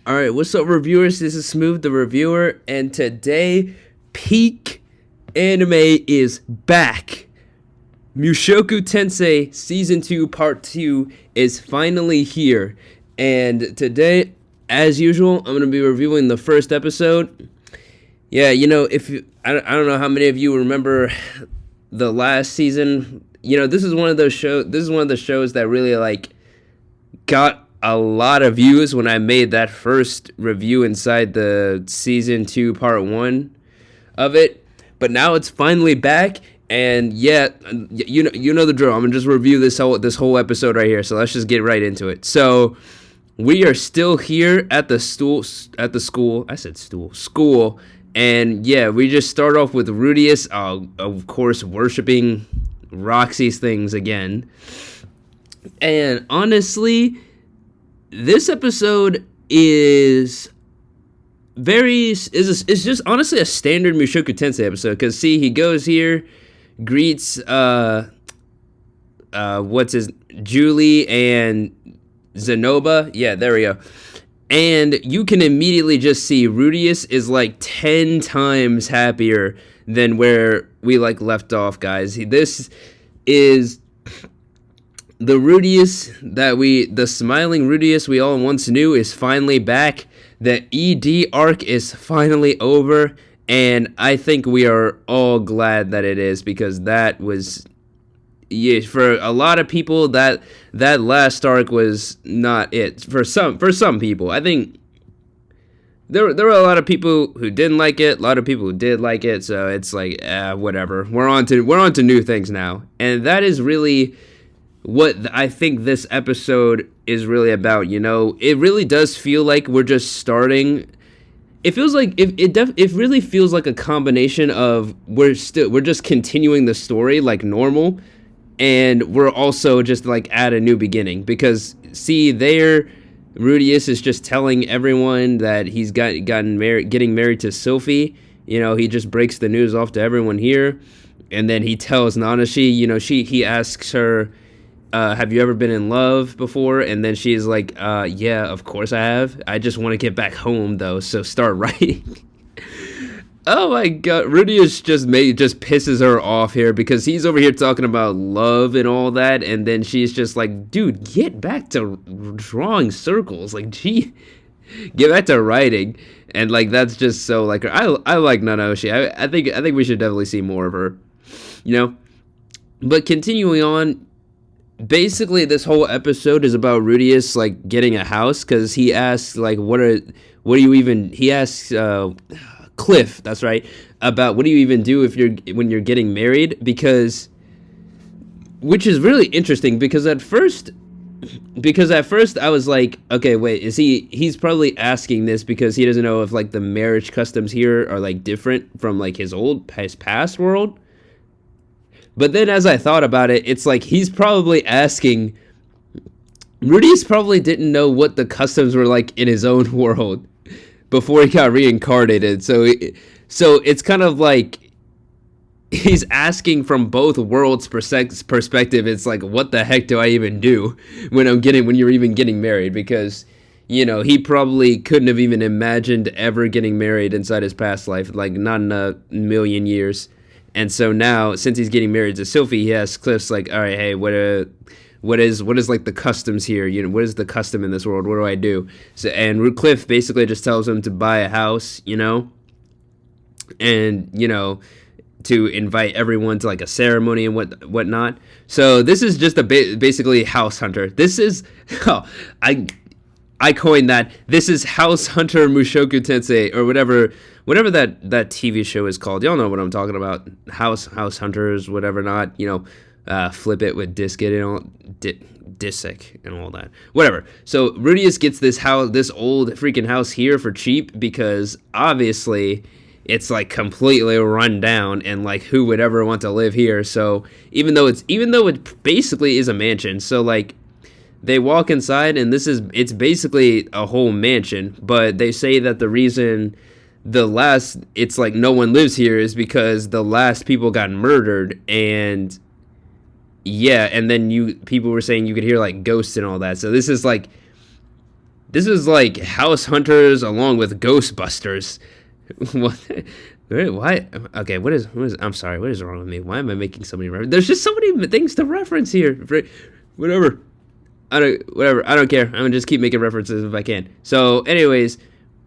All right, what's up, reviewers? This is Smooth the Reviewer, and today, peak anime is back. Mushoku Tensei Season 2 Part 2 is finally here. And today, as usual, I'm going to be reviewing the first episode. Yeah, if you, I don't know how many of you remember the last season. This is one of those shows. This is one of the shows that really got a lot of views when I made that first review inside the season 2 part 1 of it. But now it's finally back, and yeah, you know the drill. I'm going to just review this whole episode right here. So let's just get right into it. So we are still here at the school. I said school. And yeah, we just start off with Rudius, of course, worshiping Roxy's things again. And honestly, this episode is just honestly a standard Mushoku Tensei episode. Cause see, he goes here, greets Julie and Zenoba. Yeah, there we go. And you can immediately just see Rudius is like 10 times happier than where we left off, guys. This is the the smiling Rudius we all once knew is finally back. The ED arc is finally over, and I think we are all glad that it is, because that was, yeah, for a lot of people, that last arc was not it. For some people, I think there were a lot of people who didn't like it, a lot of people who did like it. So it's whatever. We're on to new things now, and that is really what I think this episode is really about. It really does feel like we're just starting. It feels like it really feels like a combination of we're just continuing the story like normal, and we're also just at a new beginning, because see there, Rudius is just telling everyone that he's getting married to Sylphie. He just breaks the news off to everyone here, and then he tells Nanashi. He asks her, have you ever been in love before? And then she's like, yeah, of course I have. I just want to get back home though, so start writing. Oh my god, Rudius just pisses her off here, because he's over here talking about love and all that, and then she's just like, dude, get back to drawing circles. Gee, get back to writing. And that's just so her. I like Nanaoshi. I think we should definitely see more of her. But continuing on, basically this whole episode is about Rudius getting a house, because he asks he asks Cliff, that's right, about what do you even do when you're getting married, which is really interesting, because at first I was like, okay, wait, he's probably asking this because he doesn't know if the marriage customs here are different from his past world. But then as I thought about it, it's he's probably asking, Rudy's probably didn't know what the customs were like in his own world before he got reincarnated. So it's kind of he's asking from both worlds' perspective. It's what the heck do I even do when you're even getting married? Because, he probably couldn't have even imagined ever getting married inside his past life, not in a million years. And so now, since he's getting married to Sylphie, he asks Cliff's all right, hey, what is the customs here? What is the custom in this world? What do I do? So, and Cliff basically just tells him to buy a house, and to invite everyone to a ceremony and whatnot. So this is just basically House Hunter. This is I coined that. This is House Hunter Mushoku Tensei, or whatever that TV show is called. Y'all know what I'm talking about. House Hunters, whatever not. Flip it with Disket and all, Disick and all that. Whatever. So Rudius gets this old freaking house here for cheap, because obviously it's completely run down, and who would ever want to live here? So even though it basically is a mansion, so they walk inside, and it's basically a whole mansion, but they say that the reason it's no one lives here is because the last people got murdered, and yeah, and then people were saying you could hear ghosts and all that. So this is This is like House Hunters along with Ghostbusters. What? Why? Okay, what is? I'm sorry. What is wrong with me? Why am I making so many references? There's just so many things to reference here. Whatever. Whatever. I don't care. I'm gonna just keep making references if I can. So, anyways,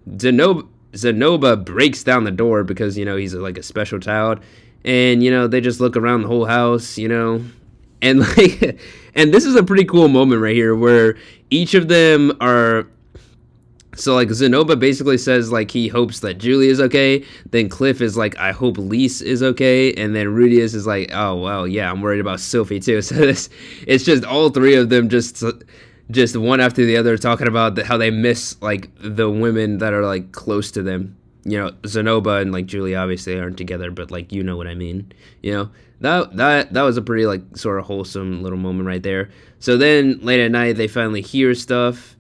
Zenoba breaks down the door because he's like a special child, and they just look around the whole house, and like, and this is a pretty cool moment right here where each of them are. So, like, Zenoba basically says, like, he hopes that Julie is okay. Then Cliff is like, I hope Lise is okay. And then Rudius is like, oh, well, yeah, I'm worried about Sylphie, too. So, it's just all three of them just one after the other talking about how they miss, like, the women that are, like, close to them. Zenoba and, like, Julie obviously aren't together, but, like, you know what I mean. That was a pretty, like, sort of wholesome little moment right there. So then, late at night, they finally hear stuff.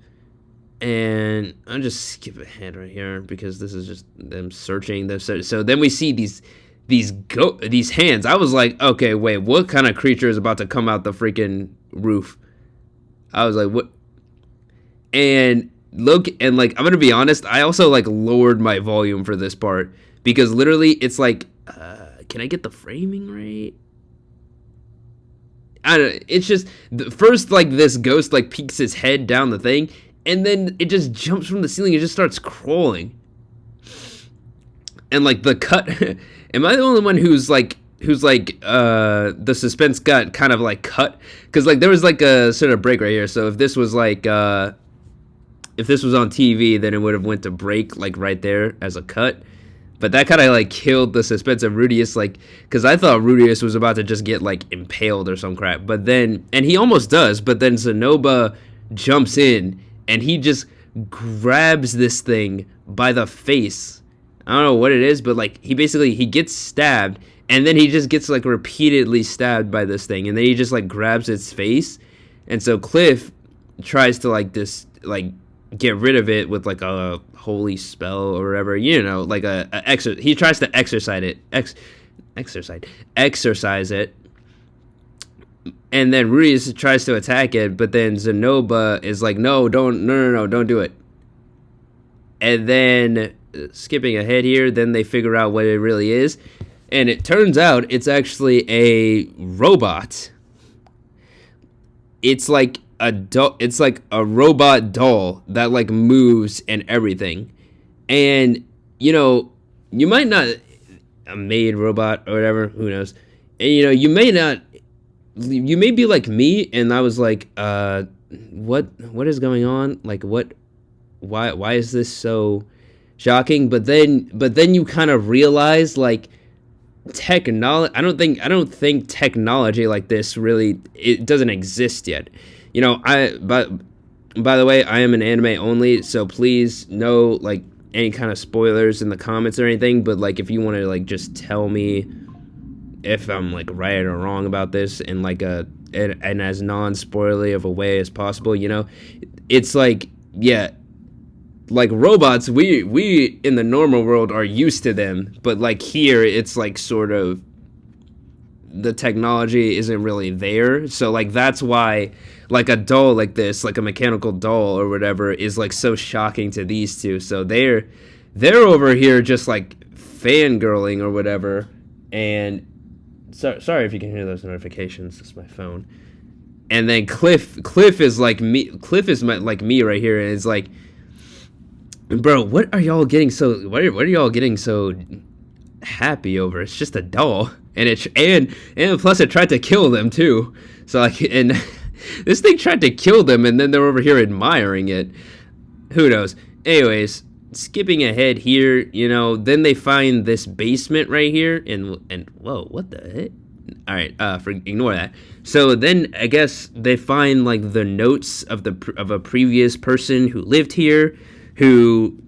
And I'll just skip ahead right here because this is just them searching. So then we see these hands. I was like, okay, wait, what kind of creature is about to come out the freaking roof? I was like, what? And look, and like, I'm gonna be honest, I also like lowered my volume for this part because literally it's like, can I get the framing right? I don't know. It's just first like this ghost like peeks his head down the thing. And then it just jumps from the ceiling. It just starts crawling. And like the cut, am I the only one who's like the suspense got kind of like cut? Because like there was like a sort of break right here. So if this was like if this was on TV, then it would have went to break like right there as a cut. But that kind of like killed the suspense of Rudius, like because I thought Rudius was about to just get like impaled or some crap. But then, and he almost does. But then Zenoba jumps in. And he just grabs this thing by the face. I don't know what it is, but like he gets stabbed, and then he just gets like repeatedly stabbed by this thing, and then he just like grabs its face, and so Cliff tries to like get rid of it with like a holy spell or whatever, like he tries to exorcise it. And then Rudius tries to attack it, but then Zenoba is like, no, don't do it. And then, skipping ahead here, then they figure out what it really is. And it turns out it's actually a robot. It's like a robot doll that like moves and everything. And, you might not, a maid robot or whatever, who knows. And, you may be like me, and I was like, what is going on? Like, why is this so shocking? But then you kind of realize, like, technology, I don't think technology like this really, it doesn't exist yet. But by the way, I am an anime only, so please no, like, any kind of spoilers in the comments or anything, but, like, if you want to, like, just tell me if I'm like right or wrong about this in like and as non-spoilery of a way as possible, it's like, yeah, like robots, we in the normal world are used to them, but like here it's like sort of the technology isn't really there, so like that's why like a doll like this, like a mechanical doll or whatever, is like so shocking to these two. So they're over here just like fangirling or whatever. And sorry if you can hear those notifications. It's my phone. And then Cliff is like me. Cliff is like me right here, and it's like, bro, what are y'all getting so? What are y'all getting so happy over? It's just a doll, and plus it tried to kill them too. So like, and this thing tried to kill them, and then they're over here admiring it. Who knows? Anyways, skipping ahead here, then they find this basement right here, and whoa, what the heck? All right, ignore that. So then I guess they find like the notes of a previous person who lived here, who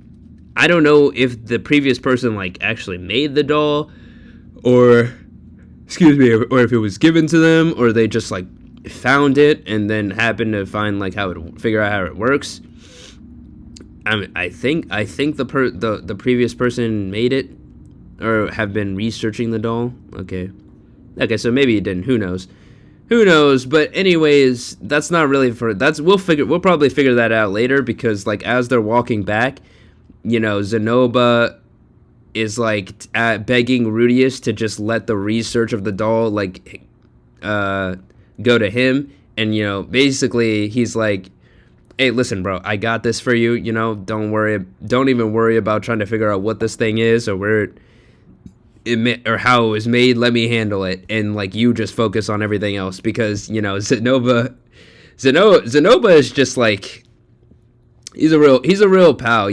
I don't know if the previous person like actually made the doll, or or if it was given to them, or they just like found it and then happened to find like figure out how it works. I think the previous person made it, or have been researching the doll. Okay, so maybe it didn't. Who knows? Who knows? But anyways, that's not really for that's we'll probably figure that out later because like as they're walking back, Zenoba is like begging Rudius to just let the research of the doll like go to him, and basically he's like, hey, listen, bro, I got this for you. Don't even worry about trying to figure out what this thing is or where or how it was made. Let me handle it, and like you just focus on everything else because Zenova is just like he's a real pal.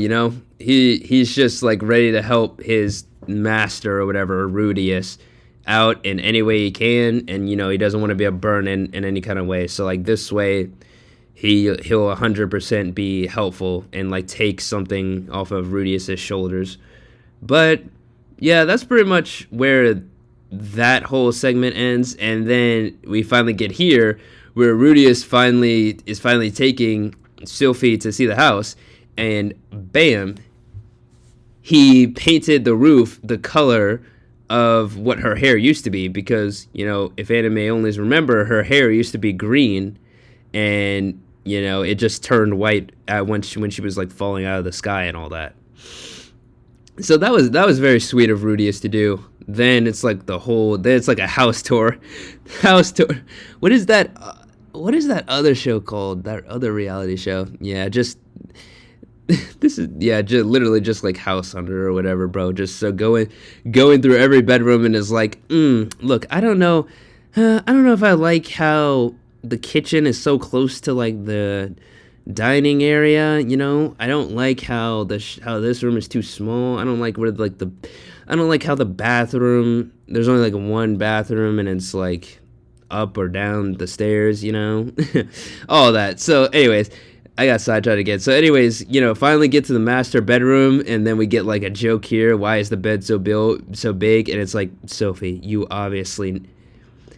He's just like ready to help his master or whatever, Rudius, out in any way he can, and he doesn't want to be a burn in any kind of way. So like this way, he'll 100% be helpful and like take something off of Rudius's shoulders. But yeah, that's pretty much where that whole segment ends, and then we finally get here where Rudius is finally taking Sylphie to see the house, and bam, he painted the roof the color of what her hair used to be, because if anime onlys remember, her hair used to be green, and it just turned white when she was like falling out of the sky and all that. So that was very sweet of Rudius to do. Then it's like it's like a house tour. What is that other show called? That other reality show? Yeah, just this is literally just like House Hunter or whatever, bro. Just so going through every bedroom and is like, look, I don't know if I like how the kitchen is so close to like the dining area. I don't like how how this room is too small. I don't like I don't like how the bathroom, there's only like one bathroom and it's like up or down the stairs, all that. So anyways, I got sidetracked again. So anyways, finally get to the master bedroom, and then we get like a joke here. Why is the bed so big? And it's like, Sylphie,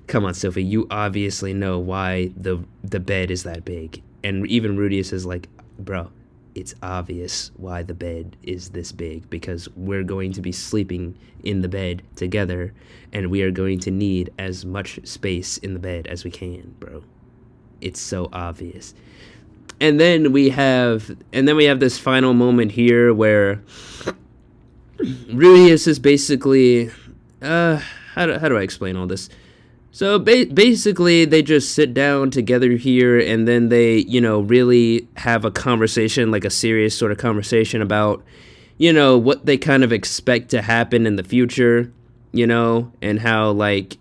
come on, Sylphie, you obviously know why the bed is that big. And even Rudius is like, bro, it's obvious why the bed is this big, because we're going to be sleeping in the bed together, and we are going to need as much space in the bed as we can, bro. It's so obvious. And then we have this final moment here where Rudius is basically how do I explain all this? So basically, they just sit down together here, and then they, really have a conversation, like a serious sort of conversation about, what they kind of expect to happen in the future, and how, like,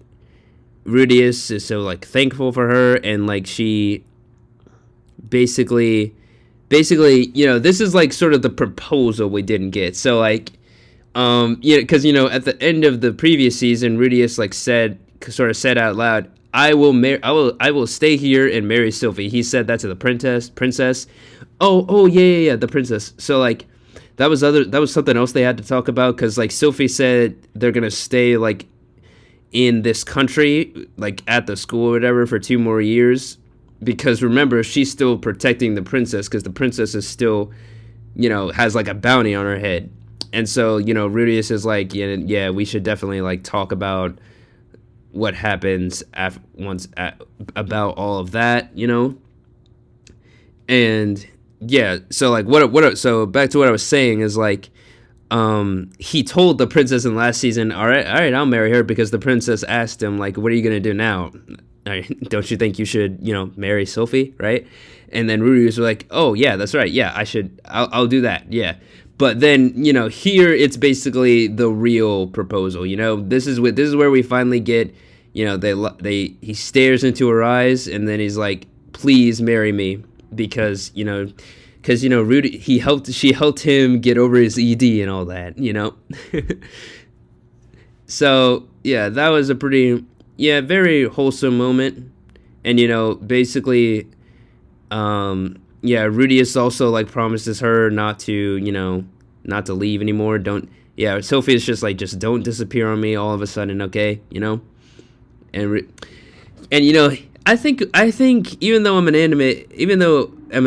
Rudius is so, like, thankful for her, and, like, she basically, this is, like, sort of the proposal we didn't get. So, like, because, at the end of the previous season, Rudius, like, sort of said out loud, I will stay here and marry Sylphie. He said that to the princess. Oh yeah, the princess. So like that was something else they had to talk about, because like Sylphie said they're gonna stay like in this country, like at the school or whatever, for 2 more years, because remember, she's still protecting the princess, because the princess is still has like a bounty on her head. And so Rudius is like, yeah, we should definitely like talk about what happens about all of that, and yeah. So like so back to what I was saying is like, he told the princess in last season, all right, I'll marry her, because the princess asked him like, what are you gonna do now? Don't you think you should marry Sylphie, right? And then Rudy was like, oh yeah, that's right, yeah, I'll do that, yeah. But then here it's basically the real proposal. This is where we finally get he stares into her eyes, and then he's like, please marry me, because Rudy, she helped him get over his ED and all that. So yeah, that was a pretty very wholesome moment. And basically Rudius also like promises her not to leave anymore. Sylphie is just like, just don't disappear on me all of a sudden, okay? And I think even though I'm an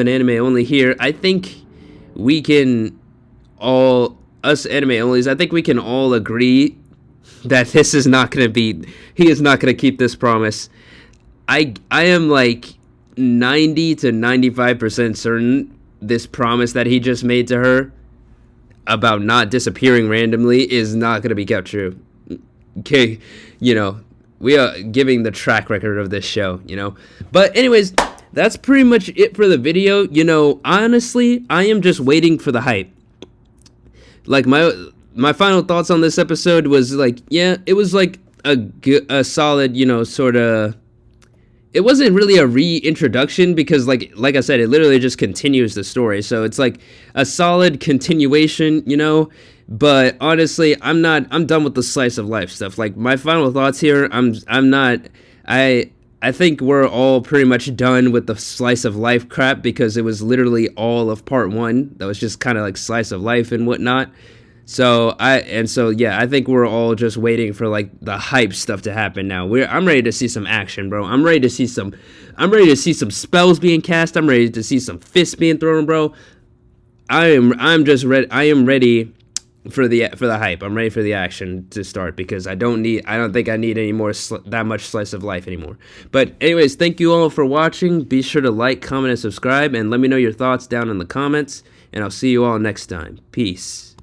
anime only here, I think we can all, us anime onlys, I think we can all agree that he is not going to keep this promise. I am like 90 to 95% certain this promise that he just made to her about not disappearing randomly is not going to be kept true. Okay, you know, we are giving the track record of this show, you know. But anyways, that's pretty much it for the video. You know, honestly, I am just waiting for the hype. Like my final thoughts on this episode was like, yeah, it was like a solid, you know, sort of. It wasn't really a reintroduction because like I said, it literally just continues the story. So it's like a solid continuation, you know. But honestly, I'm done with the slice of life stuff. Like my final thoughts here, I'm not I think we're all pretty much done with the slice of life crap because it was literally all of part 1. That was just kind of like slice of life and whatnot. So yeah, I think we're all just waiting for like the hype stuff to happen now. I'm ready to see some action, bro. I'm ready to see some spells being cast. I'm ready to see some fists being thrown, bro. I'm just ready. I am ready for the hype. I'm ready for the action to start because I don't think I need any more that much slice of life anymore. But anyways, thank you all for watching. Be sure to like, comment, and subscribe, and let me know your thoughts down in the comments. And I'll see you all next time. Peace.